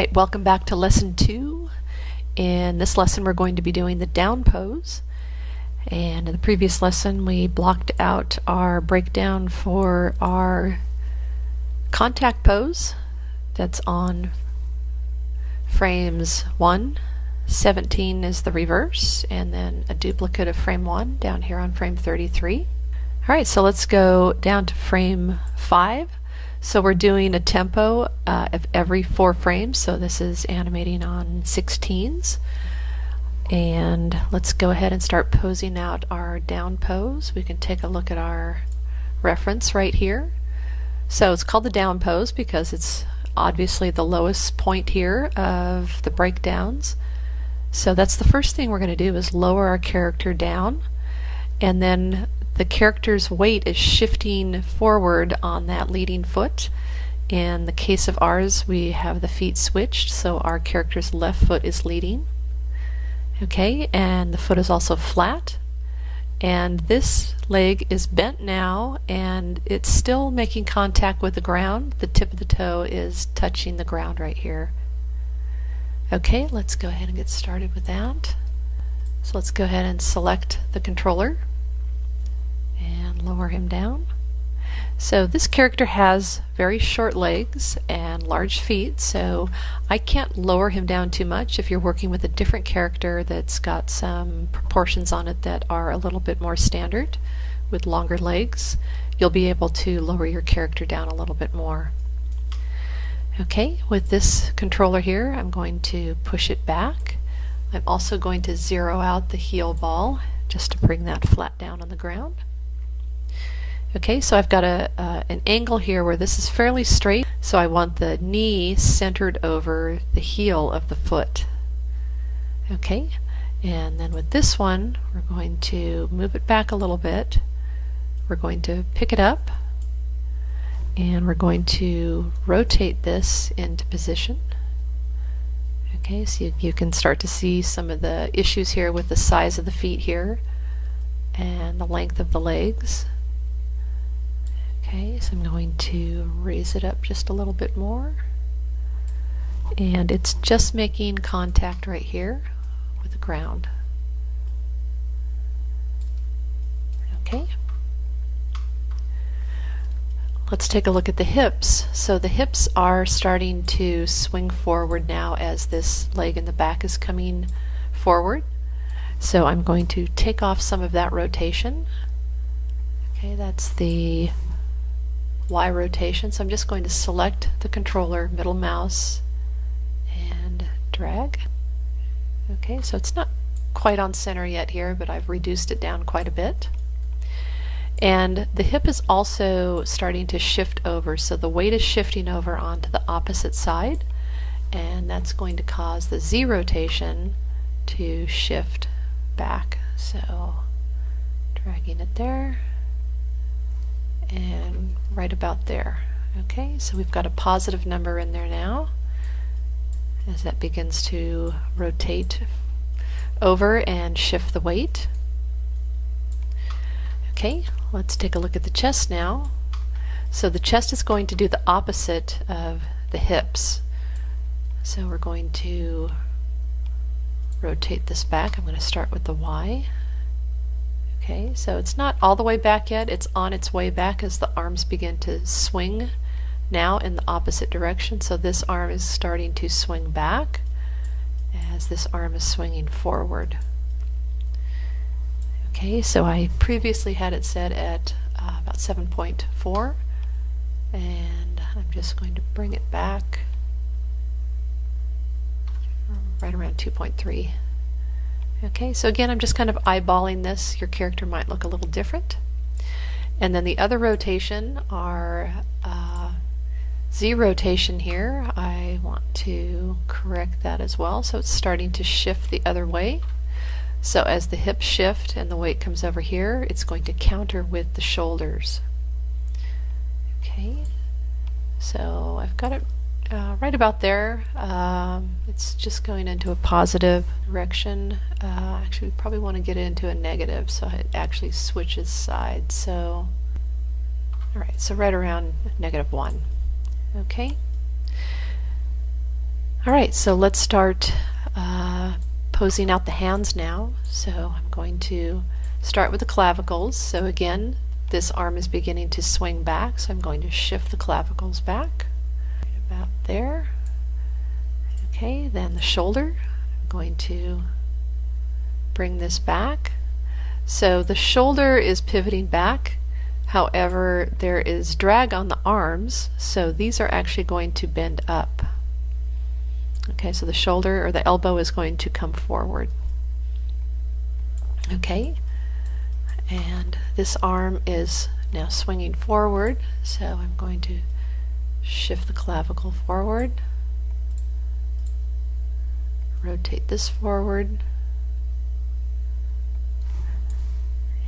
Alright, welcome back to lesson 2. In this lesson we're going to be doing the down pose. And in the previous lesson we blocked out our breakdown for our contact pose. That's on frames 1, 17 is the reverse, and then a duplicate of frame 1 down here on frame 33. Alright, so let's go down to frame 5. So we're doing a tempo of every 4 frames, so this is animating on 16s. And let's go ahead and start posing out our down pose. We can take a look at our reference right here. So it's called the down pose because it's obviously the lowest point here of the breakdowns. So that's the first thing we're going to do, is lower our character down, and then the character's weight is shifting forward on that leading foot. In the case of ours, we have the feet switched, so our character's left foot is leading. Okay, and the foot is also flat. And this leg is bent now, and it's still making contact with the ground. The tip of the toe is touching the ground right here. Okay, let's go ahead and get started with that. So let's go ahead and select the controller and lower him down. So this character has very short legs and large feet, so I can't lower him down too much. If you're working with a different character that's got some proportions on it that are a little bit more standard with longer legs, you'll be able to lower your character down a little bit more. Okay, with this controller here, I'm going to push it back. I'm also going to zero out the heel ball just to bring that flat down on the ground. Okay, so I've got an angle here where this is fairly straight, so I want the knee centered over the heel of the foot. Okay, and then with this one, we're going to move it back a little bit. We're going to pick it up, and we're going to rotate this into position. Okay, so you can start to see some of the issues here with the size of the feet here and the length of the legs. Okay, so I'm going to raise it up just a little bit more, and it's just making contact right here with the ground. Okay, let's take a look at the hips. So the hips are starting to swing forward now as this leg in the back is coming forward. So I'm going to take off some of that rotation. Okay, that's the Y rotation, so I'm just going to select the controller, middle mouse, and drag. Okay, so it's not quite on center yet here, but I've reduced it down quite a bit. And the hip is also starting to shift over, so the weight is shifting over onto the opposite side, and that's going to cause the Z rotation to shift back. So dragging it there, and right about there. Okay, so we've got a positive number in there now as that begins to rotate over and shift the weight. Okay, let's take a look at the chest now. So the chest is going to do the opposite of the hips. So we're going to rotate this back. I'm going to start with the Y. Okay, so it's not all the way back yet, it's on its way back as the arms begin to swing now in the opposite direction. So this arm is starting to swing back as this arm is swinging forward. Okay, so I previously had it set at about 7.4, and I'm just going to bring it back right around 2.3. Okay, so again, I'm just kind of eyeballing this. Your character might look a little different. And then the other rotation, our Z rotation here, I want to correct that as well. So it's starting to shift the other way. So as the hips shift and the weight comes over here, it's going to counter with the shoulders. Okay, so I've got it right about there. It's just going into a positive direction. Actually, we probably want to get it into a negative, so it actually switches sides. So, alright, so right around -1. Okay. Alright, so let's start posing out the hands now. So I'm going to start with the clavicles. So again, this arm is beginning to swing back, so I'm going to shift the clavicles back about there. Okay, then the shoulder, I'm going to bring this back. So the shoulder is pivoting back, however there is drag on the arms, so these are actually going to bend up. Okay, so the shoulder or the elbow is going to come forward. Okay, and this arm is now swinging forward, so I'm going to shift the clavicle forward, rotate this forward,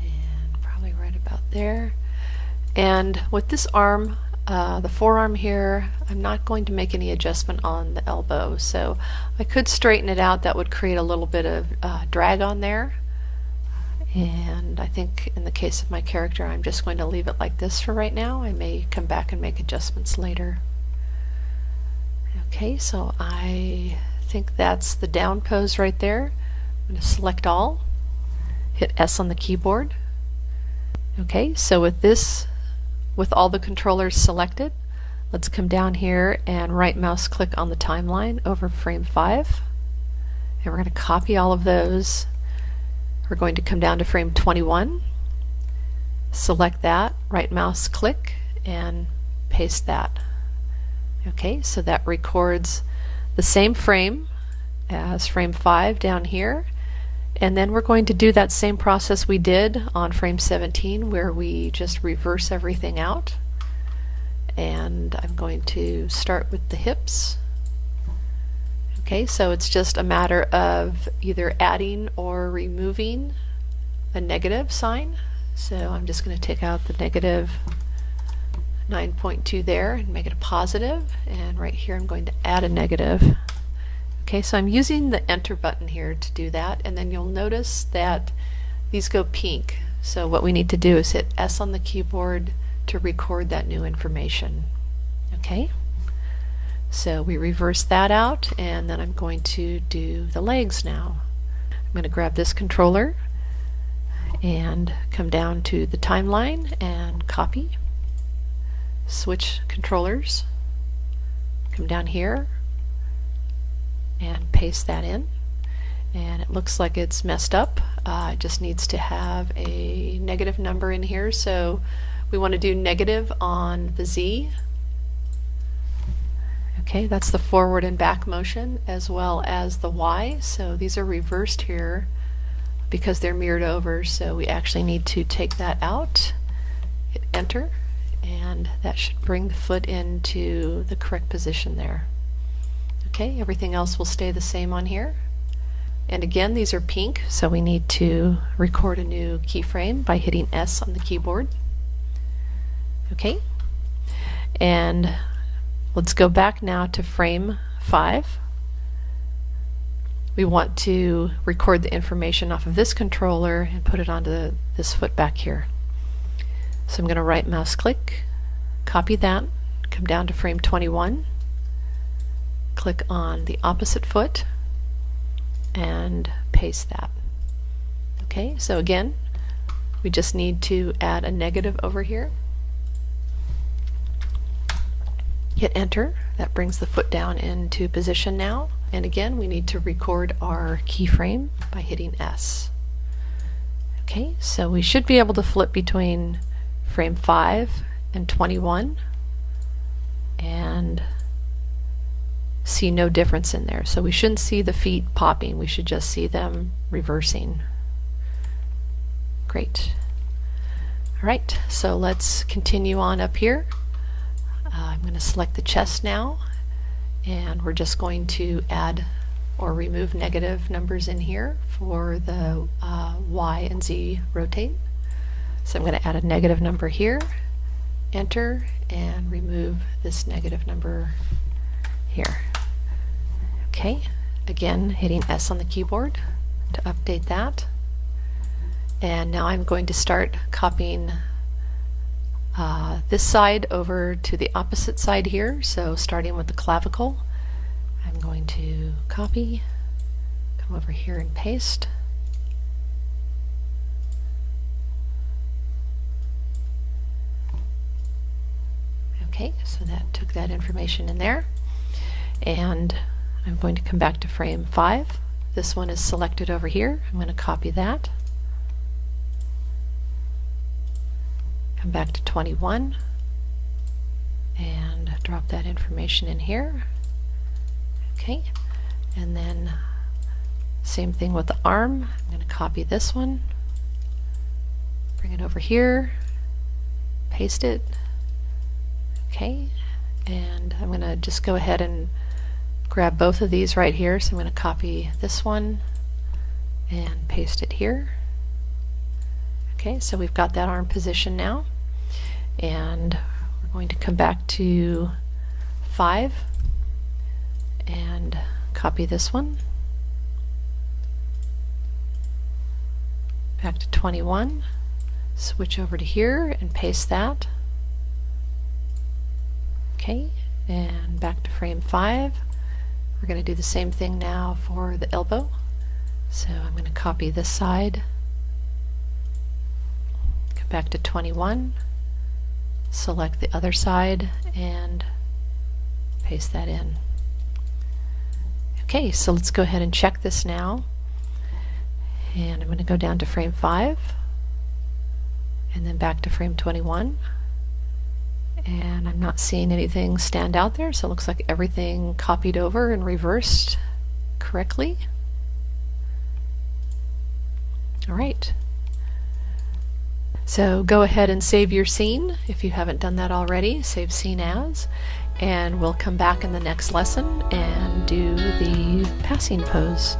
and probably right about there. And with this arm, the forearm here, I'm not going to make any adjustment on the elbow, so I could straighten it out. That would create a little bit of drag on there, and I think in the case of my character I'm just going to leave it like this for right now. I may come back and make adjustments later. Okay, so I think that's the down pose right there. I'm going to select all, hit S on the keyboard. Okay, so with this, with all the controllers selected, let's come down here and right mouse click on the timeline over frame 5, and we're going to copy all of those. We're going to come down to frame 21, select that, right mouse click, and paste that. Okay, so that records the same frame as frame 5 down here, and then we're going to do that same process we did on frame 17 where we just reverse everything out. And I'm going to start with the hips. Okay, so it's just a matter of either adding or removing a negative sign. So I'm just going to take out the negative 9.2 there and make it a positive, and right here I'm going to add a negative. Okay, so I'm using the enter button here to do that, and then you'll notice that these go pink. So what we need to do is hit S on the keyboard to record that new information. Okay, so we reverse that out, and then I'm going to do the legs now. I'm going to grab this controller and come down to the timeline and copy, switch controllers, come down here and paste that in, and it looks like it's messed up. It just needs to have a negative number in here, so we want to do negative on the Z. Okay, that's the forward and back motion, as well as the Y. So these are reversed here because they're mirrored over, so we actually need to take that out, hit enter, and that should bring the foot into the correct position there. Okay, everything else will stay the same on here. And again, these are pink, so we need to record a new keyframe by hitting S on the keyboard. Okay, and let's go back now to frame 5. We want to record the information off of this controller and put it onto this foot back here. So I'm going to right mouse click, copy that, come down to frame 21, click on the opposite foot, and paste that. Okay, so again, we just need to add a negative over here. Hit enter, that brings the foot down into position now, and again we need to record our keyframe by hitting S. Okay, so we should be able to flip between frame 5 and 21 and see no difference in there. So we shouldn't see the feet popping, we should just see them reversing. Great. Alright, so let's continue on up here. I'm going to select the chest now, and we're just going to add or remove negative numbers in here for the Y and Z rotate. So I'm going to add a negative number here, enter, and remove this negative number here. Okay, again hitting S on the keyboard to update that. And now I'm going to start copying this side over to the opposite side here. So starting with the clavicle, I'm going to copy, come over here and paste. Okay, so that took that information in there. And I'm going to come back to frame 5. This one is selected over here. I'm going to copy that. Come back to 21 and drop that information in here. Okay, and then same thing with the arm. I'm going to copy this one, bring it over here, paste it. Okay, and I'm going to just go ahead and grab both of these right here. So I'm going to copy this one and paste it here. Okay, so we've got that arm position now, and we're going to come back to 5 and copy this one. Back to 21, switch over to here and paste that. Okay, and back to frame 5. We're going to do the same thing now for the elbow. So I'm going to copy this side, come back to 21, select the other side and paste that in. Okay, so let's go ahead and check this now. And I'm going to go down to frame 5 and then back to frame 21. And I'm not seeing anything stand out there, so it looks like everything copied over and reversed correctly. All right. So go ahead and save your scene if you haven't done that already. Save scene as, and we'll come back in the next lesson and do the passing pose.